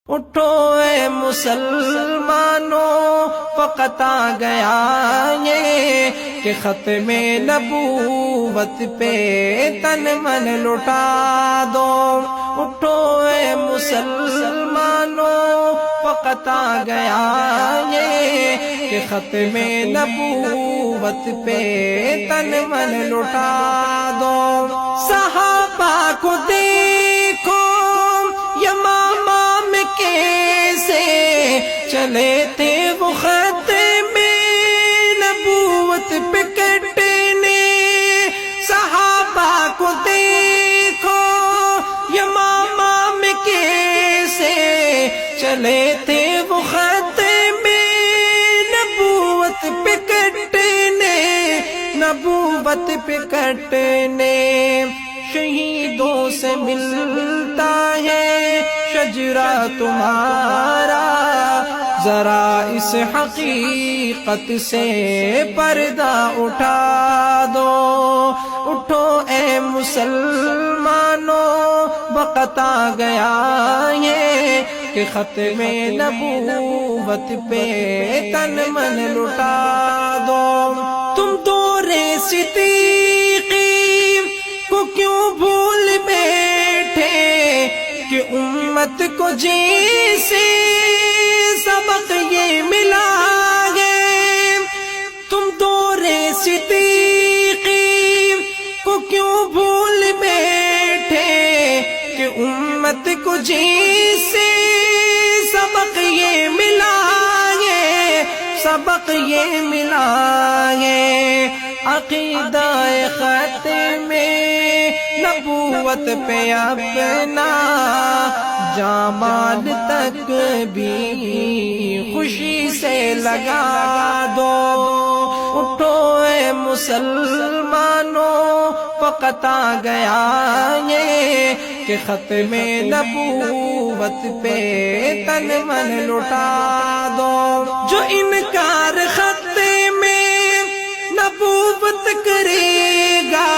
اٹھو اے مسلمانوں، وقت آ گیا یہ کہ ختم نبوت پہ تن من لٹا دو۔ اٹھو اے مسلمانوں، وقت آ گیا یہ کہ ختم نبوت پہ تن من لٹا دو۔ صحابہ کو دیکھو یمامہ میں کیسے چلے تھے وہ ختم نبوت پہ کٹنے۔ صحابہ کو دیکھو یمامہ میں کیسے چلے تھے وہ ختم نبوت پہ کٹنے، نبوت پہ کٹنے۔ شہیدوں سے ملتا ہے شجرہ تمہارا، ذرا اس حقیقت سے پردہ اٹھا دو۔ اٹھو اے مسلمانوں، وقت آ گیا یہ کہ ختم نبوت پہ تن من لٹا دو۔ تم دور صدیقی کو کیوں بھول بیٹھے کہ امت کو جیسے سبق یہ ملا ہے۔ تم دور صدیقی کو کیوں بھول بیٹھے کہ امت کو جیسے سبق یہ ملا ہے، سبق یہ ملا ہے۔ عقیدہ ختم نبوت پہ اپنا جامال تک بھی خوشی سے لگا دو۔ اٹھو اے مسلمانوں، وقت آ گیا یہ کہ ختم نبوت پہ تن من لٹا دو۔ جو انکار ختم نبوت کرے گا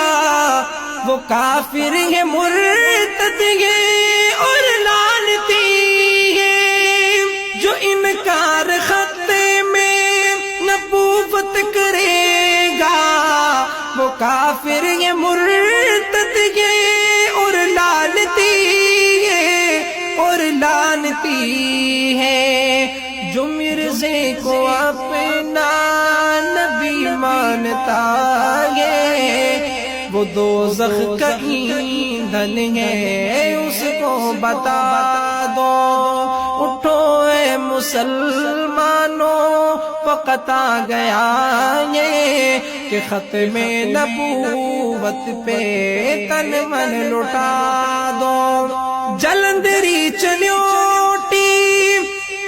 وہ کافر ہے، مرتد ہے اور لعنتی ہے۔ جو انکار ختم نبوت کرے گا وہ کافر ہے، مرتد ہے اور لعنتی ہے، اور لعنتی ہے۔ جو مرزے کو اپنا نبی مانتا ہے وہ دوزخ کا ایندھن ہے، اس کو بتا دو۔ اٹھو اے مسلمانوں، وقت آ گیا یہ کہ ختم نبوت پہ تن من لٹا دو۔ جلندری چلیوٹی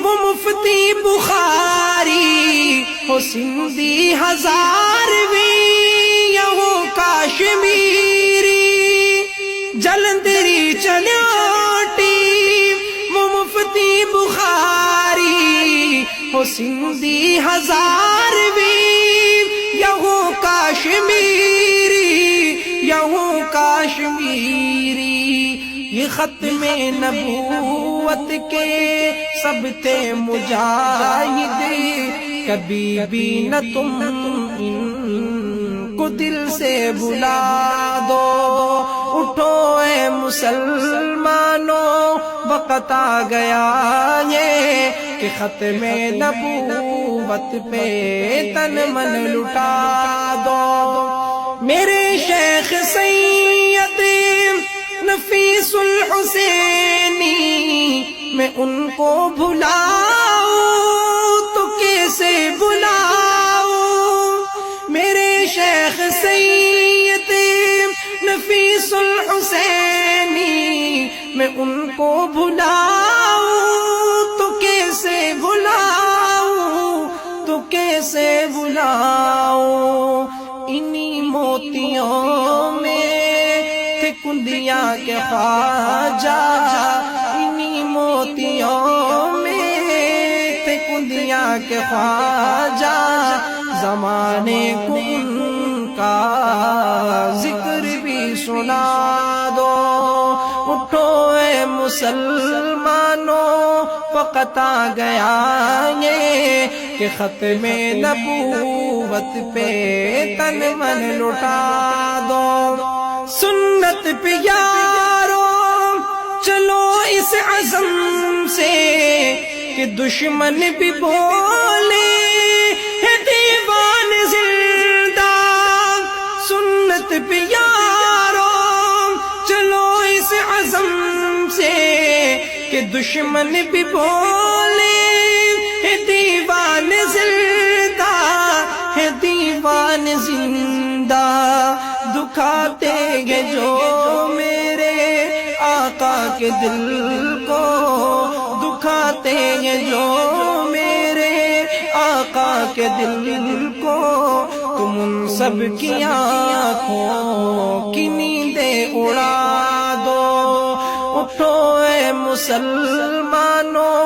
وہ مفتی بخاری ہو، سندھی ہزارویں یا ہو کاشمیری۔ جلندری چلیوٹی وہ مفتی بخاری ہو، سندھی ہزارویں یا ہو کاشمیری، یا ہو کاشمیری۔ یہ ختم نبوت کے سب تھے مجاہد، کبھی بھی نہ تم ان کو دل سے بلا دو۔ اٹھو اے مسلمانوں، وقت آ گیا یہ کہ ختم نبوت پہ تن من لٹا دو۔ میرے شیخ سید نفیس الحسینی میں ان کو بھلاؤں تو کیسے بلاؤں؟ میرے شیخ سید نفیس الحسینی میں ان کو بھلاؤں تو کیسے بھلاؤں، تو کیسے بھلاؤں؟ انہی موتیوں میں تھے کندیاں کے خواجہ، انہی موتیوں میں تھے کندیاں کے خواجہ، زمانے کو ان کا ذکر بھی سنا دو۔ اٹھو اے مسلمانوں وقت آ گیا یہ کہ ختم نبوت پہ تن من لٹا دو. سنت پہ یارو چلو اس عزم سے کہ دشمن بھی بولے ہے دیوان زندہ. سنت پہ یارو چلو اس عزم سے کہ دشمن بھی بولے ہے دیوان زندہ ہے دیوان زندہ. دکھاتے ہیں جو میرے آقا کے دل کو, دکھاتے ہیں جو میرے آقا کے دل کو, تم ان سب کی آنکھوں کی نیندیں اڑا دو. اٹھو اے مسلمانوں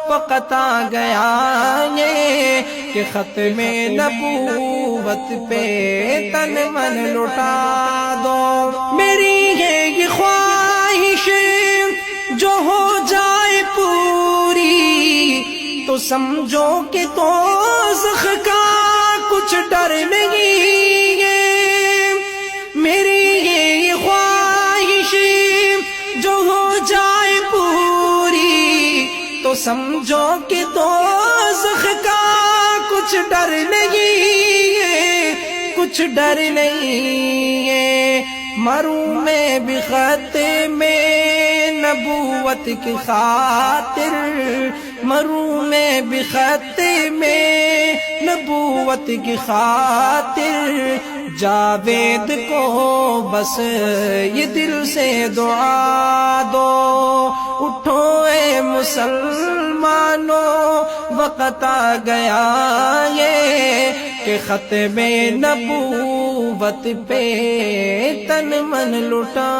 وقت آ گیا یہ کہ ختم نبوت پہ تن من لٹا دو. میری ہے یہ خواہش جو ہو جائے پوری تو سمجھو کہ دوزخ کا کچھ ڈر نہیں ہے. میری یہ خواہش جو ہو جائے پوری تو سمجھو کہ دوزخ کا کچھ ڈر نہیں ہے, کچھ ڈر نہیں ہے. مروں میں بھی ختم نبوت کی خاطر, مروں میں بھی ختم نبوت کی خاطر. جاوید کو بس یہ دل سے دعا دو. اٹھو اے مسلمانوں وقت آ گیا یہ کہ ختم نبوت پہ تن من لٹا